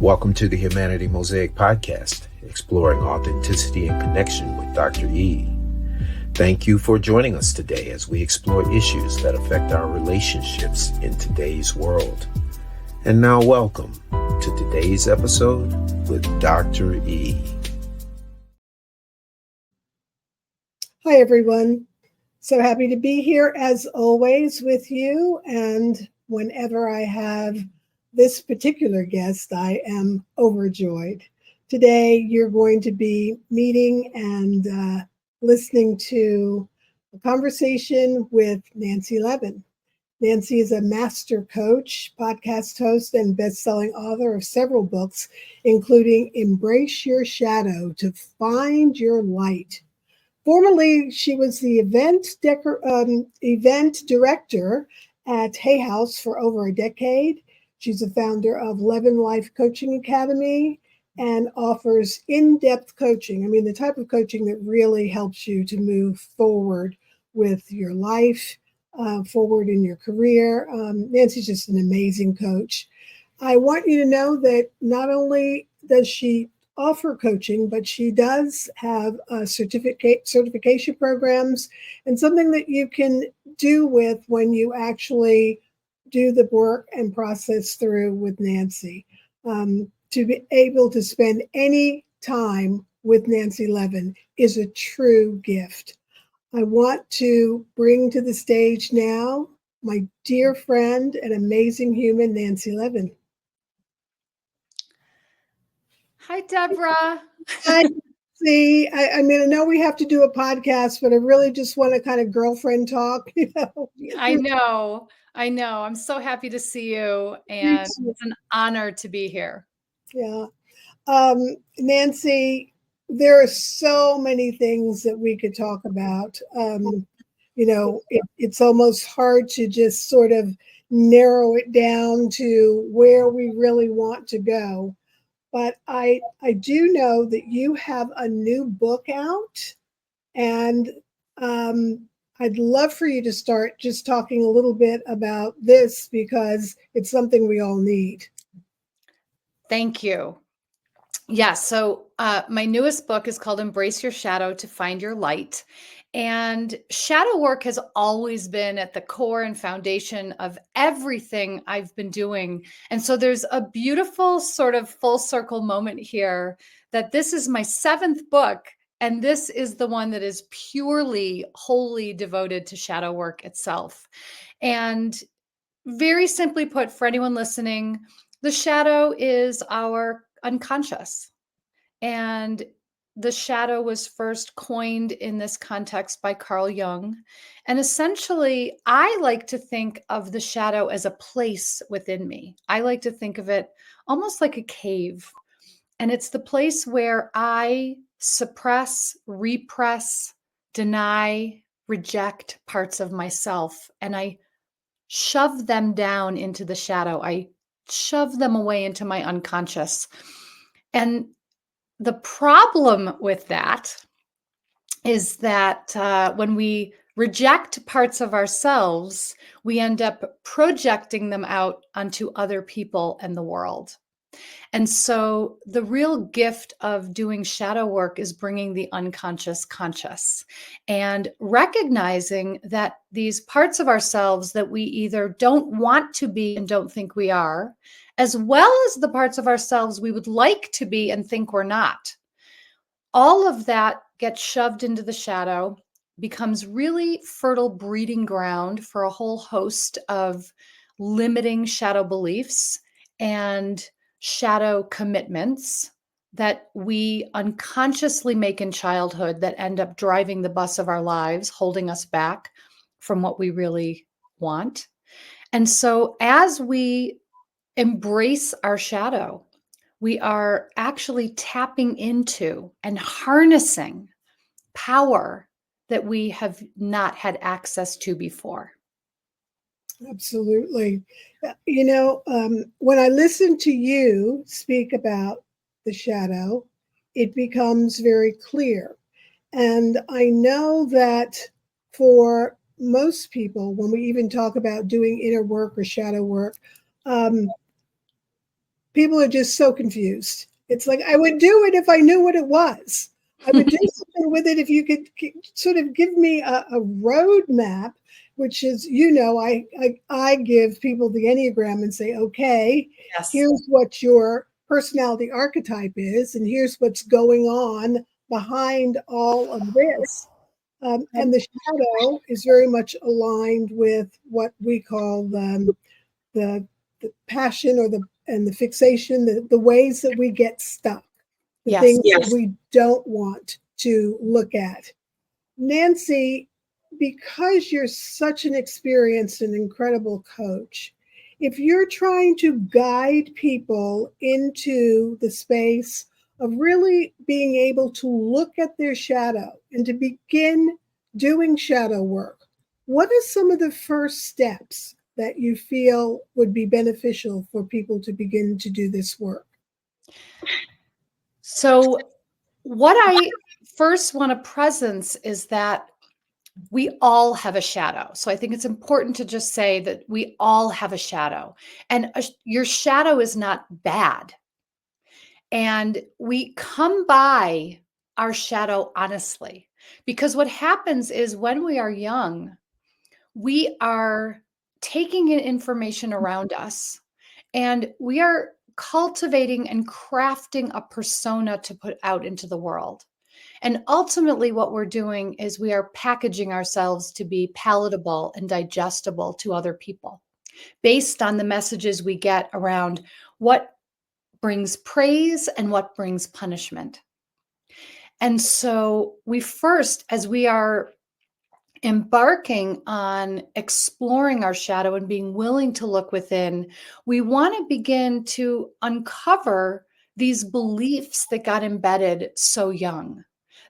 Welcome to the Humanity Mosaic podcast, exploring authenticity and connection with Dr. E. Thank you for joining us today as we explore issues that affect our relationships in today's world. And now welcome to today's episode with Dr. E. Hi, everyone. So happy to be here as always with you. And whenever I have this particular guest, I am overjoyed. Today, you're going to be meeting and listening to a conversation with Nancy Levin. Nancy is a master coach, podcast host, and best-selling author of several books, including Embrace Your Shadow to Find Your Light. Formerly, she was the event director at Hay House for over a decade. She's the founder of Levin Life Coaching Academy and offers in-depth coaching. I mean, the type of coaching that really helps you to move forward with your life, forward in your career. Nancy's just an amazing coach. I want you to know that not only does she offer coaching, but she does have certification programs and something that you can do with when you actually do the work and process through with Nancy. To be able to spend any time with Nancy Levin is a true gift. I want to bring to the stage now my dear friend and amazing human, Nancy Levin. Hi, Deborah. Hi, Nancy. I mean, I know we have to do a podcast, but I really just want to kind of girlfriend talk, you know. I know. I'm so happy to see you, and it's an honor to be here. Yeah. Nancy, there are so many things that we could talk about. It's almost hard to just sort of narrow it down to where we really want to go. But I do know that you have a new book out, and I'd love for you to start just talking a little bit about this because it's something we all need. Thank you. Yeah, so my newest book is called Embrace Your Shadow to Find Your Light. And shadow work has always been at the core and foundation of everything I've been doing. And so there's a beautiful sort of full circle moment here that this is my 7th book. And this is the one that is purely, wholly devoted to shadow work itself. And very simply put, for anyone listening, the shadow is our unconscious. And the shadow was first coined in this context by Carl Jung. And essentially, I like to think of the shadow as a place within me. I like to think of it almost like a cave. And it's the place where I suppress, repress, deny, reject parts of myself. And I shove them down into the shadow. I shove them away into my unconscious. And the problem with that is that when we reject parts of ourselves, we end up projecting them out onto other people and the world. And so the real gift of doing shadow work is bringing the unconscious conscious and recognizing that these parts of ourselves that we either don't want to be and don't think we are, as well as the parts of ourselves we would like to be and think we're not. All of that gets shoved into the shadow, becomes really fertile breeding ground for a whole host of limiting shadow beliefs and shadow commitments that we unconsciously make in childhood that end up driving the bus of our lives, holding us back from what we really want. And so as we embrace our shadow, we are actually tapping into and harnessing power that we have not had access to before. Absolutely. When I listen to you speak about the shadow, it becomes very clear. And I know that for most people, when we even talk about doing inner work or shadow work, people are just so confused. It's like, I would do it if I knew what it was. I would do something with it if you could sort of give me a roadmap, which is, I give people the Enneagram and say, okay, Yes. here's what your personality archetype is, and here's what's going on behind all of this. And the shadow is very much aligned with what we call the passion or the fixation, the ways that we get stuck, the Yes. things that we don't want to look at. Nancy, because you're such an experienced and incredible coach, if you're trying to guide people into the space of really being able to look at their shadow and to begin doing shadow work, what are some of the first steps that you feel would be beneficial for people to begin to do this work? So what I first want to presence is that we all have a shadow. So I think it's important to just say that we all have a shadow, and your shadow is not bad. And we come by our shadow honestly, because what happens is when we are young, we are taking in information around us, and we are cultivating and crafting a persona to put out into the world. And ultimately, what we're doing is we are packaging ourselves to be palatable and digestible to other people based on the messages we get around what brings praise and what brings punishment. And so we first, as we are embarking on exploring our shadow and being willing to look within, we want to begin to uncover these beliefs that got embedded so young,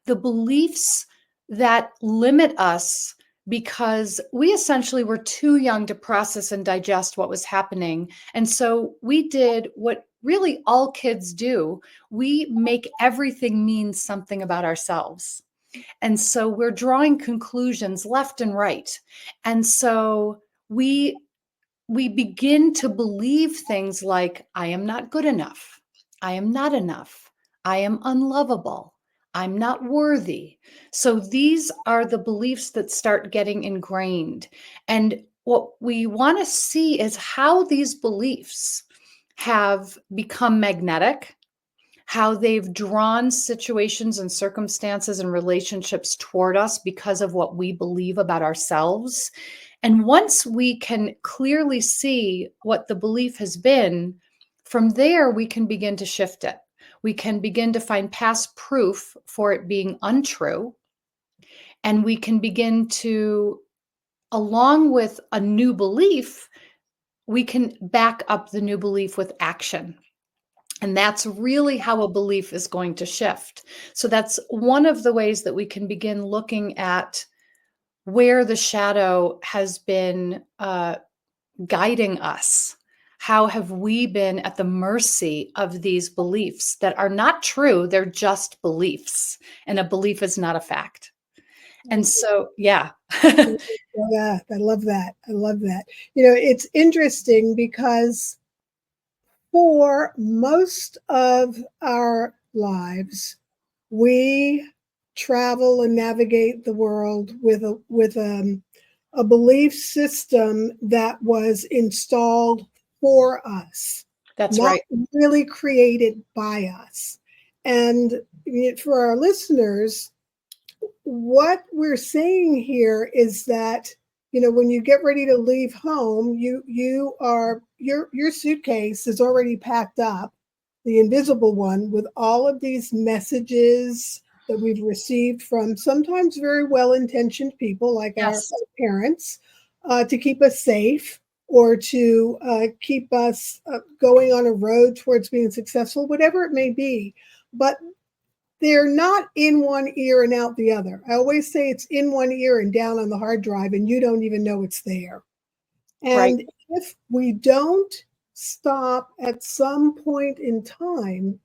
the beliefs that limit us because we essentially were too young to process and digest what was happening. And so we did what really all kids do. We make everything mean something about ourselves. And so we're drawing conclusions left and right. And so we begin to believe things like, I am not good enough. I am not enough. I am unlovable. I'm not worthy. So these are the beliefs that start getting ingrained. And what we want to see is how these beliefs have become magnetic, how they've drawn situations and circumstances and relationships toward us because of what we believe about ourselves. And once we can clearly see what the belief has been, from there, we can begin to shift it. We can begin to find past proof for it being untrue. And we can begin to, along with a new belief, we can back up the new belief with action. And that's really how a belief is going to shift. So that's one of the ways that we can begin looking at where the shadow has been guiding us. How have we been at the mercy of these beliefs that are not true? They're just beliefs, and a belief is not a fact. And so, yeah. Yeah, I love that. I love that. It's interesting because for most of our lives, we travel and navigate the world with a belief system that was installed for us. That's not right. really created by us. And for our listeners, what we're saying here is that when you get ready to leave home, your suitcase is already packed up, the invisible one, with all of these messages that we've received from sometimes very well-intentioned people like our parents, to keep us safe or to keep us going on a road towards being successful, whatever it may be. But they're not in one ear and out the other. I always say it's in one ear and down on the hard drive, and you don't even know it's there. And if we don't stop at some point in time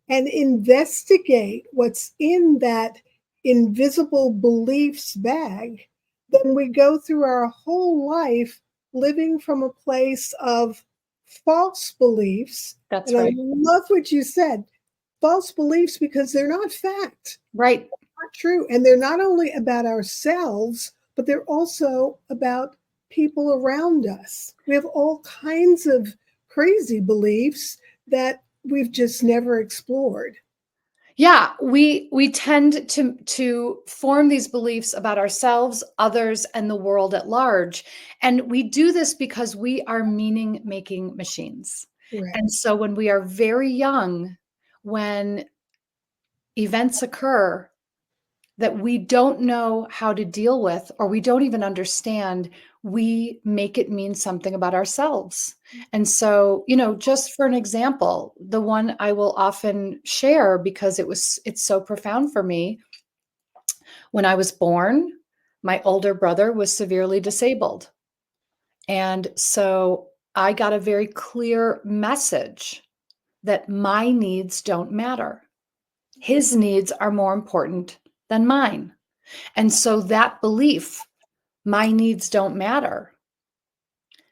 and investigate what's in that invisible beliefs bag, then we go through our whole life living from a place of false beliefs. That's And I right. love what you said, false beliefs, because they're not fact, Right. not true. And they're not only about ourselves, but they're also about people around us. We have all kinds of crazy beliefs that we've just never explored. Yeah, we tend to form these beliefs about ourselves, others, and the world at large. And we do this because we are meaning-making machines. Correct. And so when we are very young, when events occur that we don't know how to deal with, or we don't even understand, we make it mean something about ourselves. And so, just for an example, the one I will often share because it's so profound for me. When I was born, my older brother was severely disabled. And so I got a very clear message that my needs don't matter. His needs are more important than mine. And so that belief, my needs don't matter,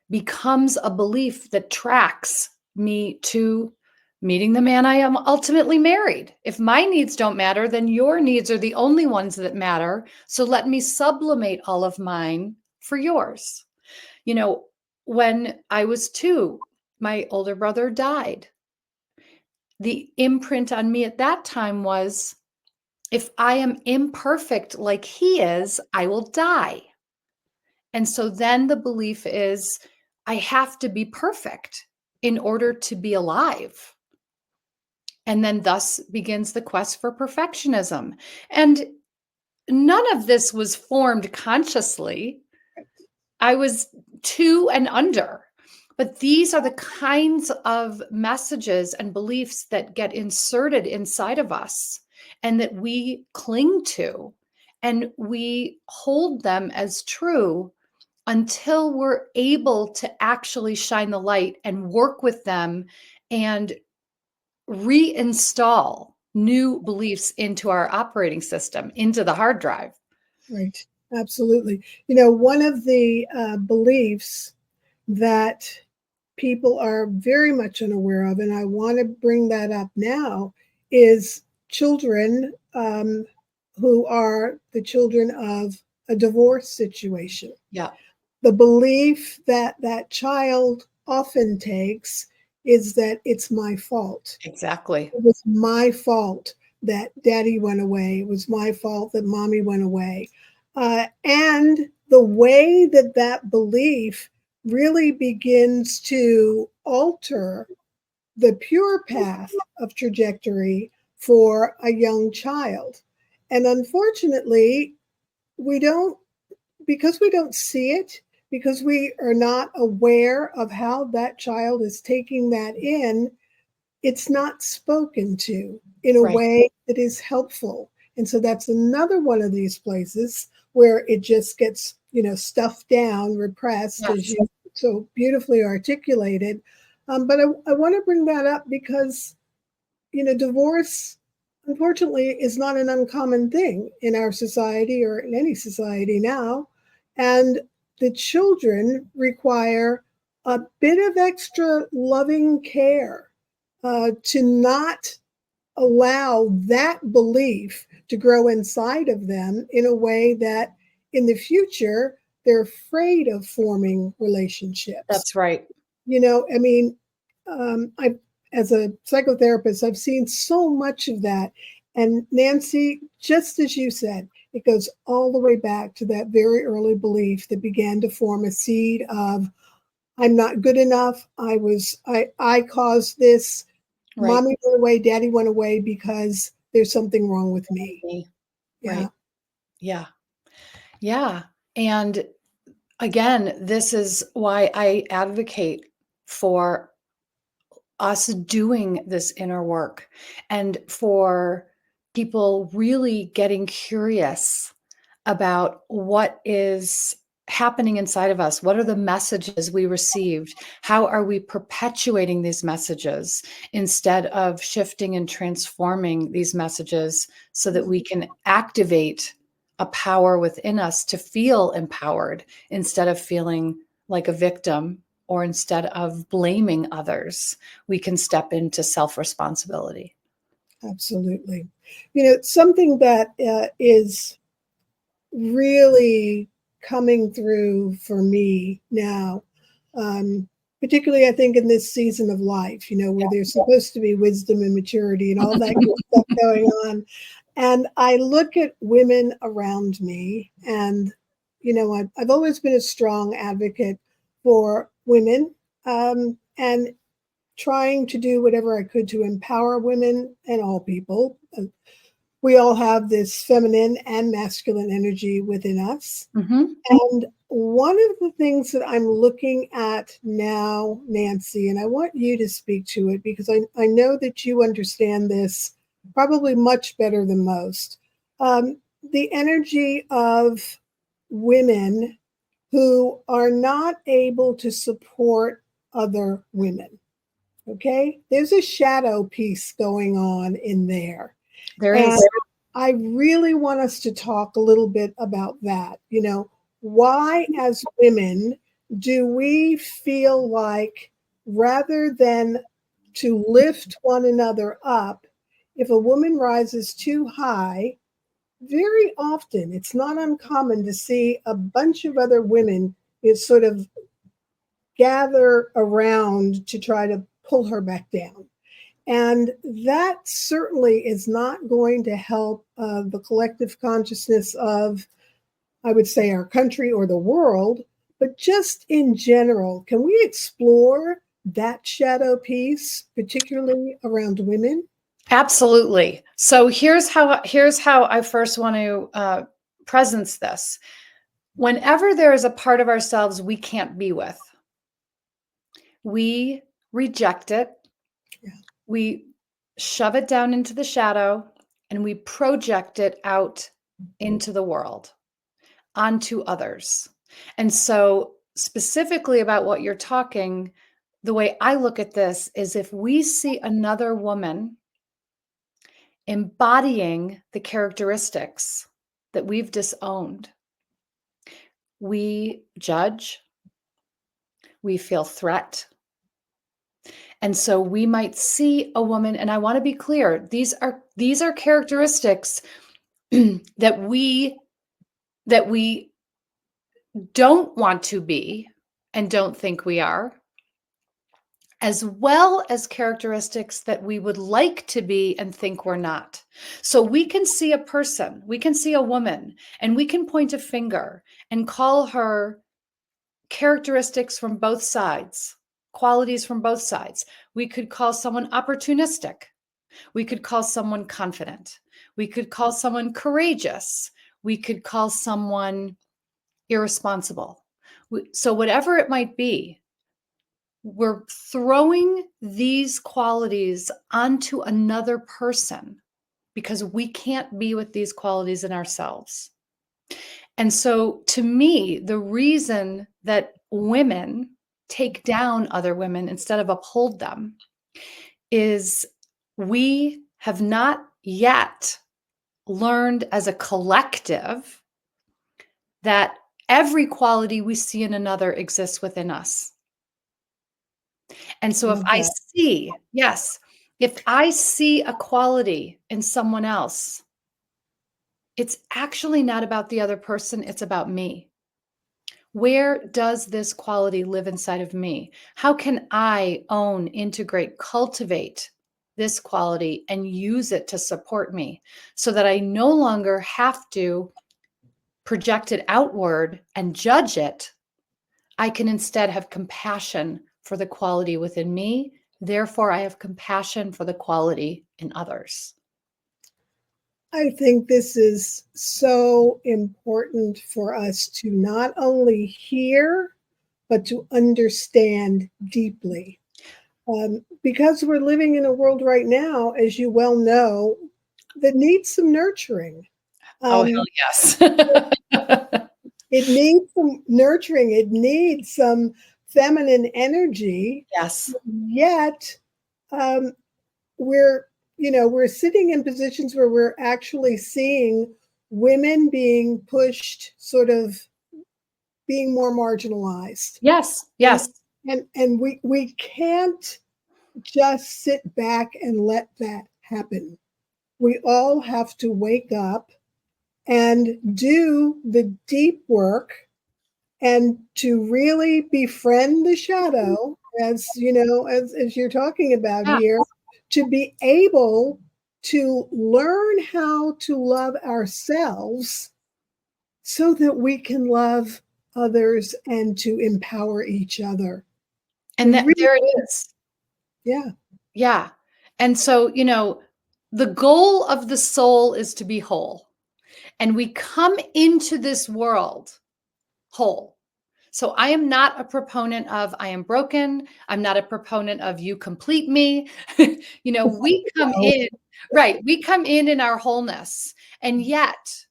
becomes a belief that tracks me to meeting the man I am ultimately married. If my needs don't matter, then your needs are the only ones that matter. So let me sublimate all of mine for yours. When I was 2, my older brother died. The imprint on me at that time was, if I am imperfect like he is, I will die. And so then the belief is, I have to be perfect in order to be alive. And then thus begins the quest for perfectionism. And none of this was formed consciously. I was 2 and under. But these are the kinds of messages and beliefs that get inserted inside of us and that we cling to, and we hold them as true until we're able to actually shine the light and work with them and reinstall new beliefs into our operating system, into the hard drive. Right. Absolutely. One of the beliefs that people are very much unaware of, and I want to bring that up now, is children who are the children of a divorce situation. Yeah, The belief that that child often takes is that it's my fault. exactly. It was my fault that daddy went away. It was my fault that mommy went away. And the way that that belief really begins to alter the pure path of trajectory for a young child. And unfortunately, we don't, because we don't see it, because we are not aware of how that child is taking that in, it's not spoken to in a Right. way that is helpful. And so that's another one of these places where it just gets, stuffed down, repressed, as Yes. you so beautifully articulated. But I want to bring that up because, divorce, unfortunately, is not an uncommon thing in our society or in any society now. And the children require a bit of extra loving care to not allow that belief to grow inside of them in a way that in the future they're afraid of forming relationships. That's right. I mean, I, as a psychotherapist, I've seen so much of that. And Nancy, just as you said, it goes all the way back to that very early belief that began to form a seed of, I'm not good enough. I caused this. Right. Mommy went away, daddy went away because there's something wrong with me. Me. Yeah. Right. Yeah. Yeah. And again, this is why I advocate for us doing this inner work and for people really getting curious about what is happening inside of us. What are the messages we received? How are we perpetuating these messages instead of shifting and transforming these messages so that we can activate a power within us to feel empowered instead of feeling like a victim or instead of blaming others, we can step into self-responsibility. Absolutely. Something that is really coming through for me now, particularly I think in this season of life, where there's supposed to be wisdom and maturity and all that good stuff going on. And I look at women around me, and, I've always been a strong advocate for women, and trying to do whatever I could to empower women and all people. We all have this feminine and masculine energy within us. Mm-hmm. And one of the things that I'm looking at now, Nancy, and I want you to speak to it because I know that you understand this probably much better than most. The energy of women who are not able to support other women. Okay, there's a shadow piece going on in there. There And is. I really want us to talk a little bit about that. Why as women do we feel like rather than to lift one another up, if a woman rises too high, very often it's not uncommon to see a bunch of other women is sort of gather around to try to pull her back down. And that certainly is not going to help the collective consciousness of, I would say, our country or the world, but just in general. Can we explore that shadow piece, particularly around women? Absolutely. So here's how I first want to presence this. Whenever there is a part of ourselves we can't be with, we reject it. Yeah. We shove it down into the shadow and we project it out into the world, onto others. And so specifically about what you're talking, the way I look at this is if we see another woman embodying the characteristics that we've disowned, we judge, we feel threat. And so we might see a woman, and I want to be clear, these are characteristics that we don't want to be and don't think we are, as well as characteristics that we would like to be and think we're not. So we can see a person, we can see a woman, and we can point a finger and call her characteristics from both sides, qualities from both sides. We could call someone opportunistic. We could call someone confident. We could call someone courageous. We could call someone irresponsible. So whatever it might be, we're throwing these qualities onto another person because we can't be with these qualities in ourselves. And so to me, the reason that women take down other women instead of uphold them is we have not yet learned as a collective that every quality we see in another exists within us. And so if I see a quality in someone else, it's actually not about the other person, it's about me. Where does this quality live inside of me? How can I own, integrate, cultivate this quality and use it to support me so that I no longer have to project it outward and judge it? I can instead have compassion for the quality within me. Therefore, I have compassion for the quality in others. I think this is so important for us to not only hear, but to understand deeply. Because we're living in a world right now, as you well know, that needs some nurturing. Oh, hell yes. It needs some nurturing. It needs some feminine energy. Yes. Yet we're sitting in positions where we're actually seeing women being pushed, sort of being more marginalized. Yes. Yes. And we can't just sit back and let that happen. We all have to wake up and do the deep work and to really befriend the shadow, as you know, as you're talking about Yeah. here, to be able to learn how to love ourselves so that we can love others and to empower each other. And We that really, there it is. yeah, Yeah. And so, the goal of the soul is to be whole. And we come into this world whole. So I am not a proponent of I am broken. I'm not a proponent of you complete me. We come no, in, right? We come in our wholeness. And yet,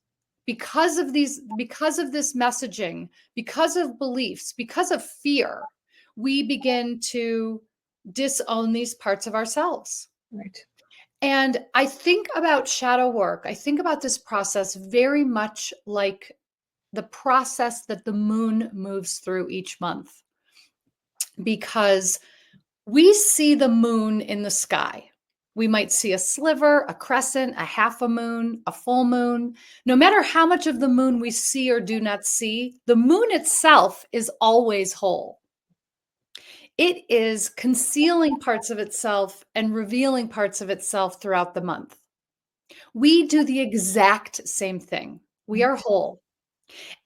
because of this messaging, because of beliefs, because of fear, we begin to disown these parts of ourselves. right. And I think about shadow work. I think about this process very much like the process that the moon moves through each month, because we see the moon in the sky. We might see a sliver, a crescent, a half a moon, a full moon. No matter how much of the moon we see or do not see, the moon itself is always whole. It is concealing parts of itself and revealing parts of itself throughout the month. We do the exact same thing. We are whole.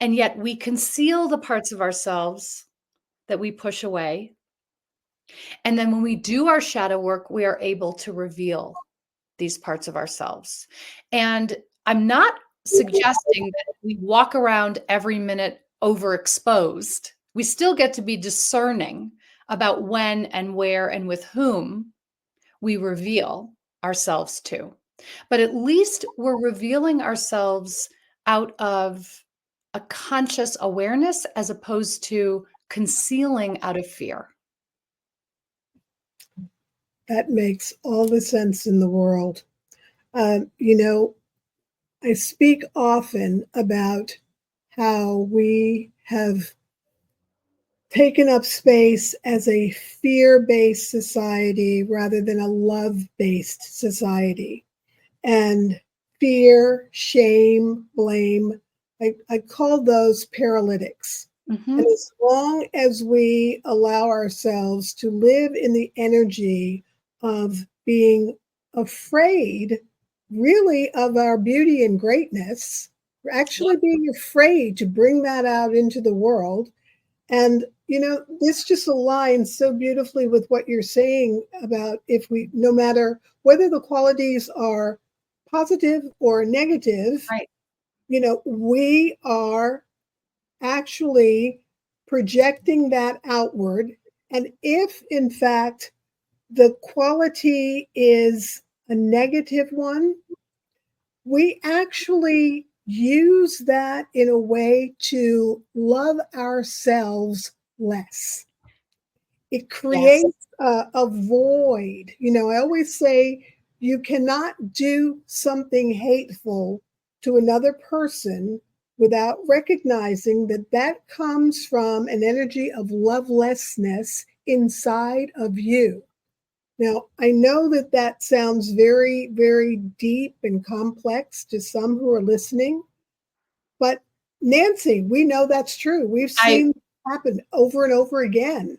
And yet we conceal the parts of ourselves that we push away. And then when we do our shadow work, we are able to reveal these parts of ourselves. And I'm not suggesting that we walk around every minute overexposed. We still get to be discerning about when and where and with whom we reveal ourselves to. But at least we're revealing ourselves out of a conscious awareness as opposed to concealing out of fear. That makes all the sense in the world. You know, I speak often about how we have taken up space as a fear-based society rather than a love-based society. And fear, shame, blame, I call those paralytics. And Mhm. as long as we allow ourselves to live in the energy of being afraid, really, of our beauty and greatness, we're actually being afraid to bring that out into the world. And, this just aligns so beautifully with what you're saying about if we, no matter whether the qualities are positive or negative, Right. we are actually projecting that outward. And if, in fact, the quality is a negative one, we actually use that in a way to love ourselves less. It Yes. creates a void. I always say you cannot do something hateful to another person without recognizing that that comes from an energy of lovelessness inside of you. Now, I know that that sounds very, very deep and complex to some who are listening, but Nancy, we know that's true. We've I seen it happen over and over again.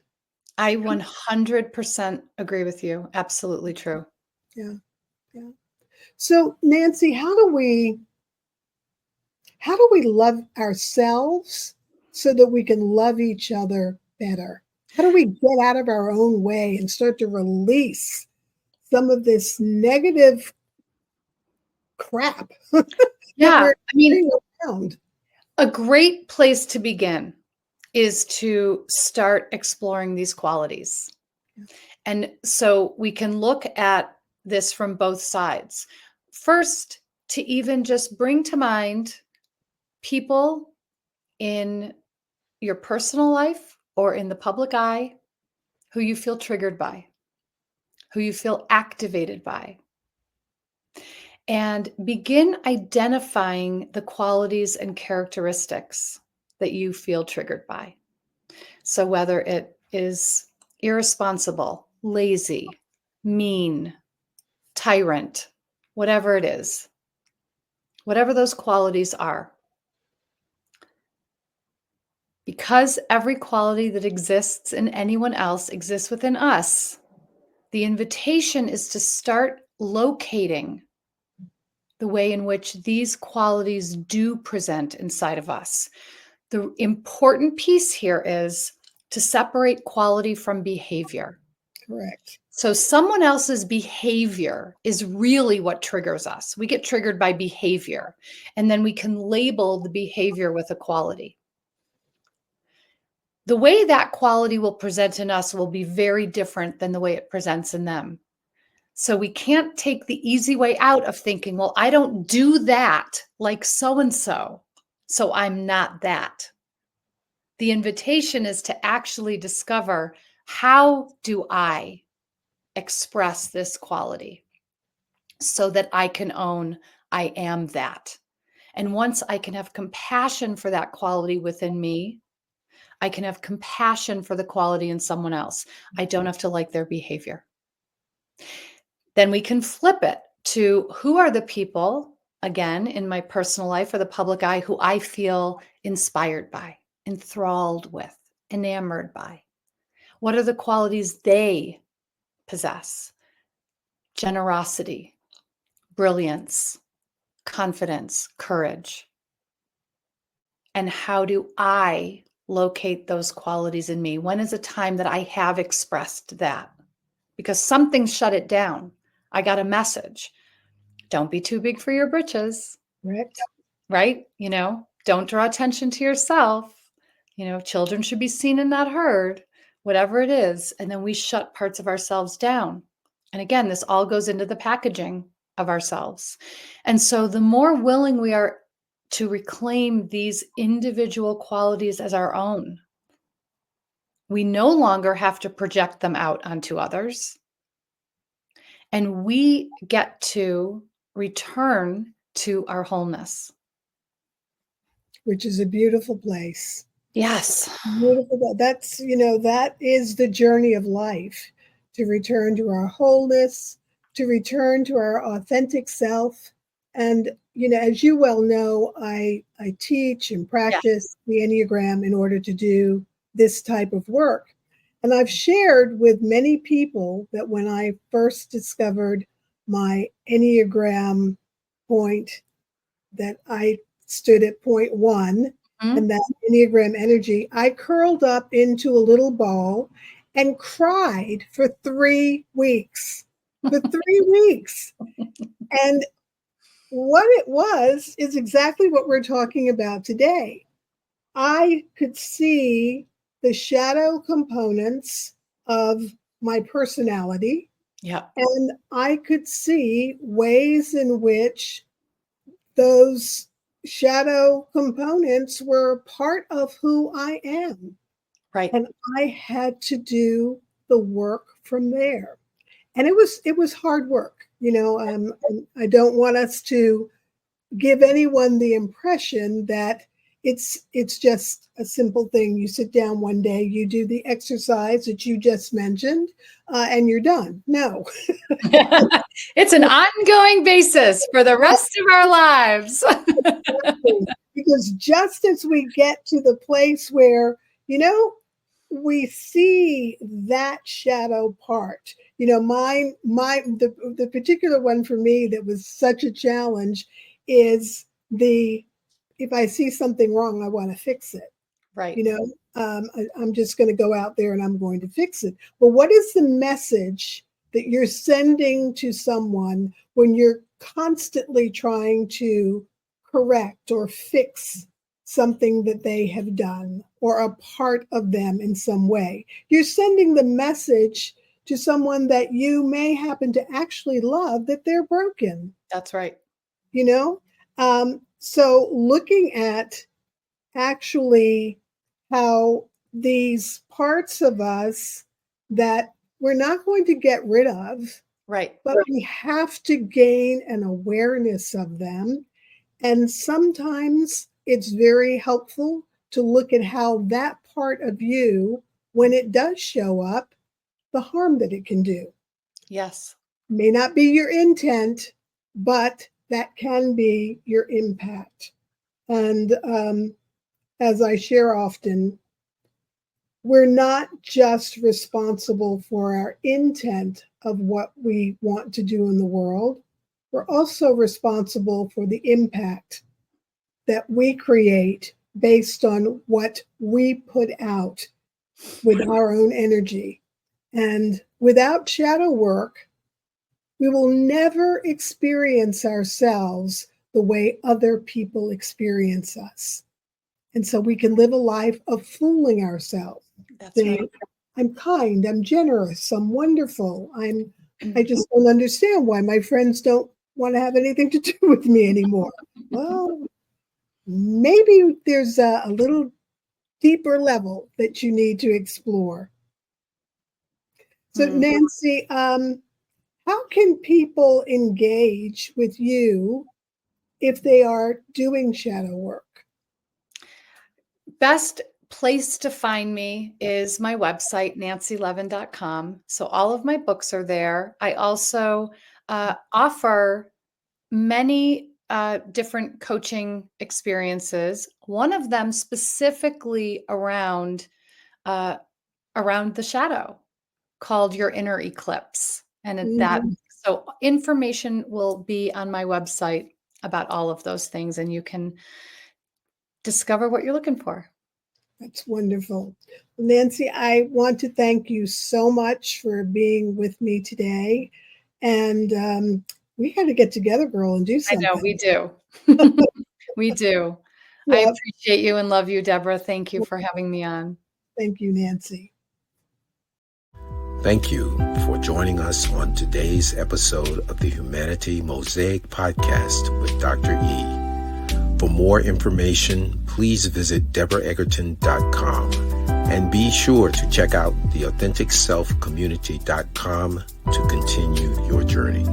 I 100% agree with you. Absolutely true. Yeah, yeah. So, Nancy, how do we love ourselves so that we can love each other better? How do we get out of our own way and start to release some of this negative crap that Yeah. we're I mean, carrying around? a great place to begin is to start exploring these qualities. And so we can look at this from both sides. First, to even just bring to mind people in your personal life or in the public eye who you feel triggered by, who you feel activated by, and begin identifying the qualities and characteristics that you feel triggered by. So whether it is irresponsible, lazy, mean, tyrant, whatever it is, whatever those qualities are. Because every quality that exists in anyone else exists within us, the invitation is to start locating the way in which these qualities do present inside of us. The important piece here is to separate quality from behavior. Correct. So someone else's behavior is really what triggers us. We get triggered by behavior, and then we can label the behavior with a quality. The way that quality will present in us will be very different than the way it presents in them. So we can't take the easy way out of thinking, well, I don't do that like so-and-so, so I'm not that. The invitation is to actually discover, how do I express this quality so that I can own I am that? And once I can have compassion for that quality within me, I can have compassion for the quality in someone else. I don't have to like their behavior. Then we can flip it to, who are the people, again, in my personal life or the public eye, who I feel inspired by, enthralled with, enamored by? What are the qualities they possess? Generosity, brilliance, confidence, courage. And how do I locate those qualities in me? When is a time that I have expressed that? Because something shut it down. I got a message. Don't be too big for your britches. Correct. Right? Don't draw attention to yourself. Children should be seen and not heard, whatever it is. And then we shut parts of ourselves down. And again, this all goes into the packaging of ourselves. And so the more willing we are to reclaim these individual qualities as our own, we no longer have to project them out onto others. And we get to return to our wholeness. Which is a beautiful place. Yes. Beautiful. That's, that is the journey of life, to return to our wholeness, to return to our authentic self. And, as you well know, I teach and practice the Enneagram in order to do this type of work. And I've shared with many people that when I first discovered my Enneagram point, that I stood at point 1, and that Enneagram energy, I curled up into a little ball and cried for 3 weeks. For 3 weeks. And what it was is exactly what we're talking about today. I could see the shadow components of my personality. Yeah. And I could see ways in which those shadow components were part of who I am. Right. And I had to do the work from there. And it was hard work. I don't want us to give anyone the impression that it's just a simple thing. You sit down one day, you do the exercise that you just mentioned, and you're done. No. It's an ongoing basis for the rest of our lives. Because just as we get to the place where, we see that shadow part, the particular one for me that was such a challenge is if I see something wrong, I want to fix it. Right. I'm just going to go out there and I'm going to fix it. But what is the message that you're sending to someone when you're constantly trying to correct or fix something that they have done or a part of them in some way? You're sending the message to someone that you may happen to actually love that they're broken. That's right. So looking at actually how these parts of us that we're not going to get rid of, right, but we have to gain an awareness of them. And sometimes it's very helpful to look at how that part of you when it does show up, the harm that it can do. Yes. May not be your intent, but that can be your impact. And as I share often, we're not just responsible for our intent of what we want to do in the world. We're also responsible for the impact that we create based on what we put out with our own energy. And without shadow work, we will never experience ourselves the way other people experience us. And so we can live a life of fooling ourselves. That's right. I'm kind, I'm generous, I'm wonderful. I just don't understand why my friends don't want to have anything to do with me anymore. Well, maybe there's a little deeper level that you need to explore. So Nancy, how can people engage with you if they are doing shadow work? Best place to find me is my website, nancylevin.com. So all of my books are there. I also offer many different coaching experiences. One of them specifically around the shadow, called Your Inner Eclipse. And so information will be on my website about all of those things, and you can discover what you're looking for. That's wonderful. Nancy, I want to thank you so much for being with me today. And we got to get together, girl, and do something. I know, we do. We do. Yep. I appreciate you and love you, Deborah. Thank you for having me on. Thank you, Nancy. Thank you for joining us on today's episode of the Humanity Mosaic podcast with Dr. E. For more information, please visit DeborahEgerton.com and be sure to check out theAuthenticSelfCommunity.com to continue your journey.